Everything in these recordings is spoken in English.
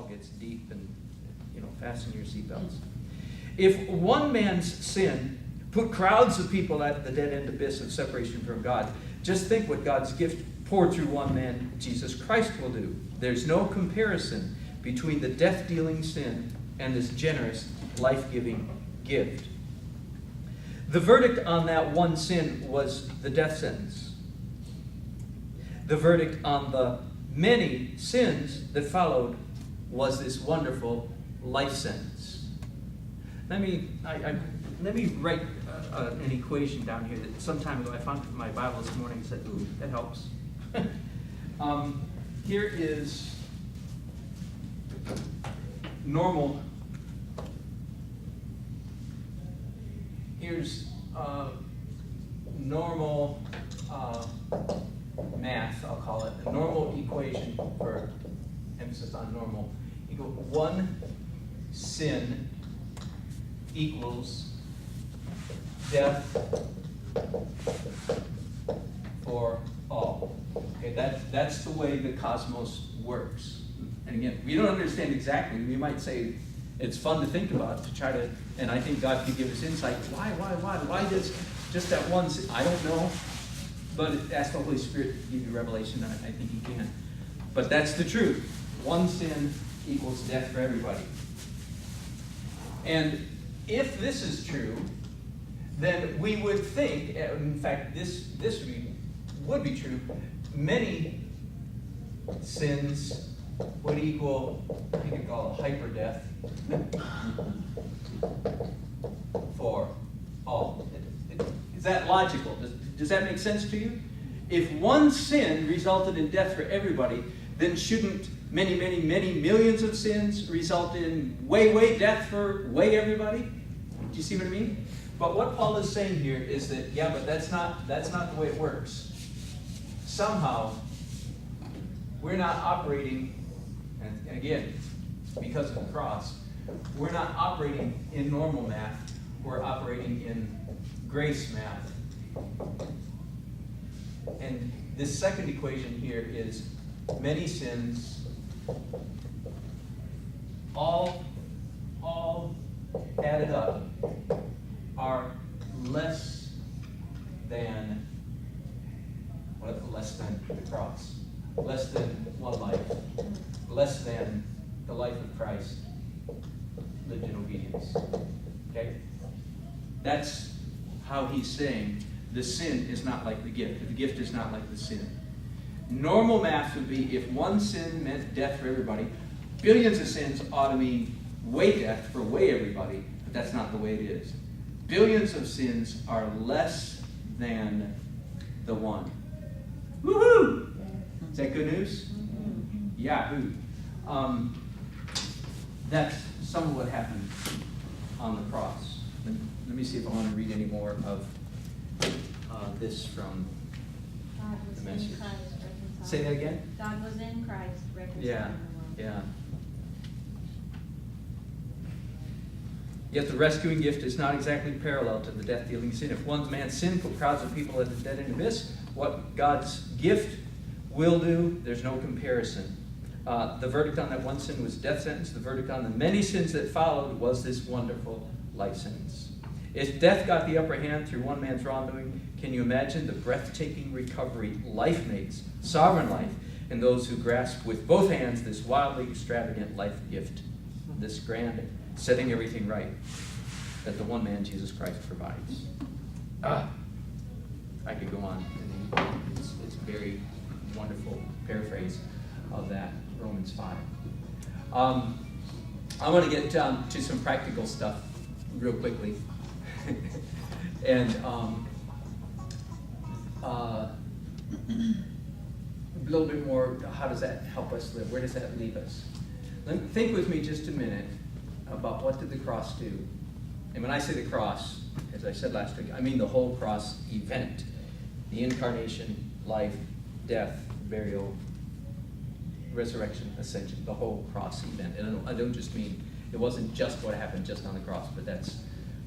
fall gets deep, and fasten your seatbelts. If one man's sin put crowds of people at the dead-end abyss of separation from God, just think what God's gift poured through one man, Jesus Christ, will do. There's no comparison between the death-dealing sin and this generous, life-giving gift. The verdict on that one sin was the death sentence. The verdict on the many sins that followed was this wonderful life sentence. Let me write an equation down here that some time ago I found in my Bible this morning and said, ooh, that helps. Here is normal. Here's normal math, I'll call it. A normal equation, for emphasis on normal. Equal one sin equals death for all. Okay, that's the way the cosmos works. And again, we don't understand exactly. We might say it's fun to think about, to try to, and I think God could give us insight. Why does just that one sin? I don't know. But ask the Holy Spirit to give you revelation, and I think He can. But that's the truth. One sin equals death for everybody. And if this is true, then we would think, in fact, this would be true, many sins would equal, you could call it hyper-death for all. Is that logical? Does that make sense to you? If one sin resulted in death for everybody, then shouldn't many millions of sins result in way death for way everybody? Do you see what I mean? But what Paul is saying here is that, yeah, but that's not the way it works. Somehow, we're not operating, and again, because of the cross, we're not operating in normal math, we're operating in grace math. And this second equation here is many sins, all added up, are less than the cross, less than one life, less than the life of Christ lived in obedience. Okay? That's how he's saying the sin is not like the gift. The gift is not like the sin. Normal math would be if one sin meant death for everybody, billions of sins ought to mean way death for way everybody, but that's not the way it is. Billions of sins are less than the one. Woohoo! Is that good news? Yahoo! That's some of what happened on the cross. Let me see if I want to read any more of this from the message. Say that again? God was in Christ, reconciling the world. Yeah. Yet the rescuing gift is not exactly parallel to the death-dealing sin. If one man's sin put crowds of people at the dead-end abyss, what God's gift will do, there's no comparison. The verdict on that one sin was death sentence. The verdict on the many sins that followed was this wonderful life sentence. If death got the upper hand through one man's wrongdoing, can you imagine the breathtaking recovery life makes, sovereign life, in those who grasp with both hands this wildly extravagant life gift, this grand setting everything right that the one man, Jesus Christ, provides? I could go on. It's a very wonderful paraphrase of that, Romans 5. I want to get to some practical stuff real quickly. And a little bit more, how does that help us live? Where does that leave us? Think with me just a minute about what did the cross do? And when I say the cross, as I said last week, I mean the whole cross event. The incarnation, life, death, burial, resurrection, ascension, the whole cross event. And I don't just mean, it wasn't just what happened just on the cross, but that's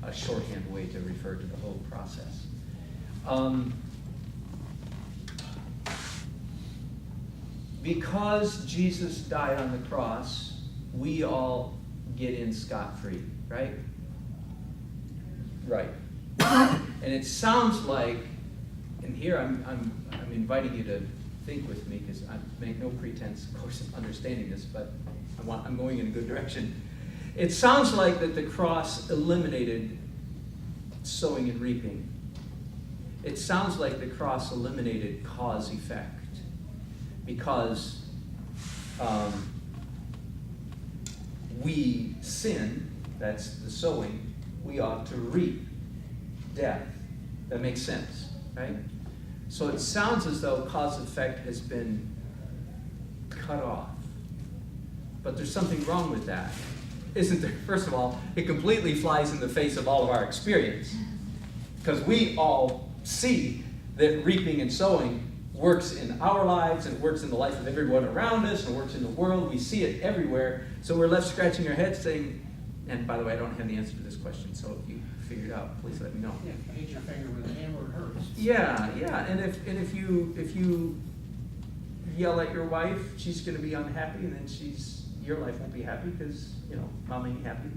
a shorthand way to refer to the whole process. Because Jesus died on the cross, we all get in scot-free, right? Right. And it sounds like, and here I'm inviting you to think with me, because I make no pretense, of course, of understanding this, but I'm going in a good direction. It sounds like that the cross eliminated sowing and reaping. It sounds like the cross eliminated cause-effect, because we sin, that's the sowing, we ought to reap death. That makes sense, right? So it sounds as though cause-effect has been cut off. But there's something wrong with that, isn't there? First of all, it completely flies in the face of all of our experience, because we all see that reaping and sowing works in our lives, and it works in the life of everyone around us, and it works in the world. We see it everywhere. So we're left scratching our heads saying, and by the way, I don't have the answer to this question, so if you figure it out, please let me know. Yeah, hit your finger with a hammer, it hurts. Yeah, and if you yell at your wife, she's going to be unhappy, and then your life won't be happy because mom ain't happy.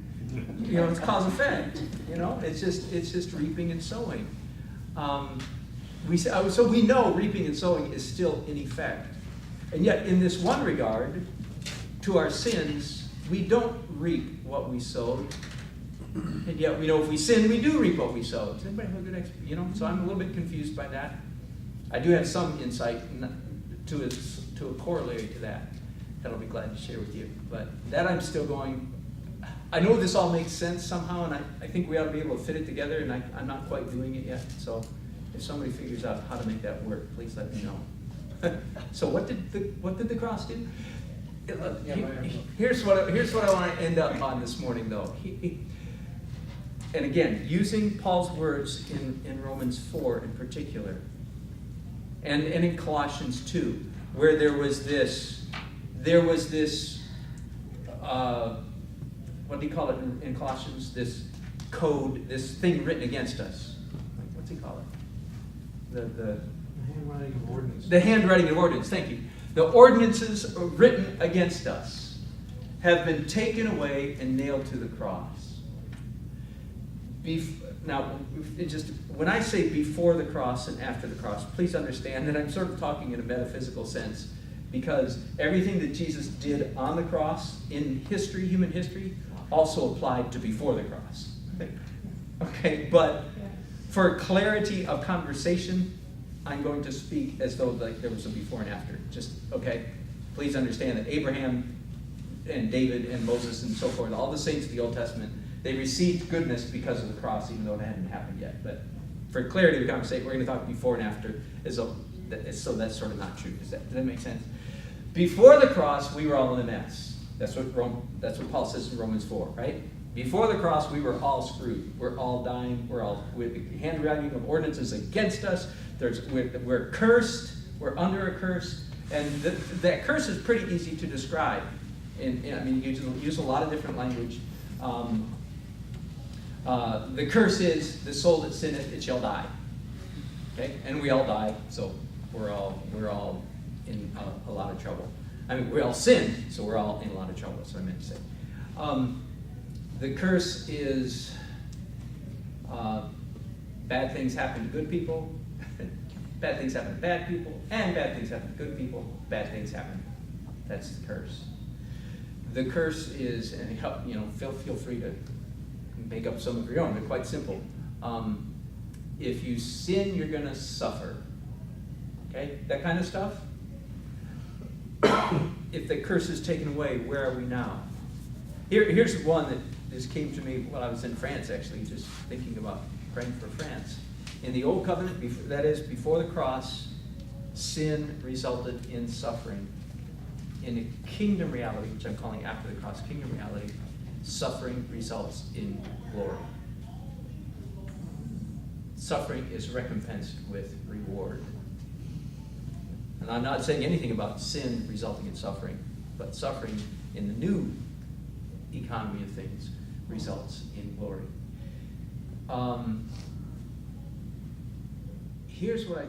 It's cause effect. It's just reaping and sowing. So we know reaping and sowing is still in effect, and yet in this one regard, to our sins, we don't reap what we sowed. And yet we know if we sin, we do reap what we sow. Does anybody have a good experience? So I'm a little bit confused by that. I do have some insight to a corollary to that I'll be glad to share with you. But that I'm still going, I know this all makes sense somehow, and I think we ought to be able to fit it together, and I'm not quite doing it yet. So if somebody figures out how to make that work, please let me know. So what did the cross do? Here's what I want to end up on this morning, though. And again, using Paul's words in Romans 4 in particular, and in Colossians 2, where there was this, what do you call it in Colossians? This code, this thing written against us. What's he call it? The handwriting of ordinance. The handwriting of ordinance, thank you. The ordinances written against us have been taken away and nailed to the cross. Now, when I say before the cross and after the cross, please understand that I'm sort of talking in a metaphysical sense, because everything that Jesus did on the cross in history, human history, also applied to before the cross. Okay, but for clarity of conversation, I'm going to speak as though there was a before and after. Okay? Please understand that Abraham and David and Moses and so forth, all the saints of the Old Testament, they received goodness because of the cross, even though it hadn't happened yet. But for clarity of conversation, we're going to talk before and after, so that's sort of not true. Does that make sense? Before the cross, we were all in a mess. That's what Paul says in Romans 4, right? Before the cross, we were all screwed. We're all dying. We're all with handwriting of ordinances against us. We're cursed. We're under a curse, and that curse is pretty easy to describe. You use a lot of different language. The curse is the soul that sinneth, it shall die. Okay, and we all die, so we're all in a lot of trouble. We all sin, so we're all in a lot of trouble. That's what I meant to say. The curse is bad things happen to good people, bad things happen to bad people, and bad things happen to good people. Bad things happen. That's the curse. The curse is, and feel free to make up some of your own. They're quite simple. If you sin, you're going to suffer. Okay, that kind of stuff. If the curse is taken away, where are we now? Here's one that just came to me while I was in France, actually, just thinking about praying for France. In the Old Covenant, that is, before the cross, sin resulted in suffering. In a kingdom reality, which I'm calling after the cross kingdom reality, suffering results in glory. Suffering is recompensed with reward. And I'm not saying anything about sin resulting in suffering, but suffering in the new economy of things results in glory. Here's what I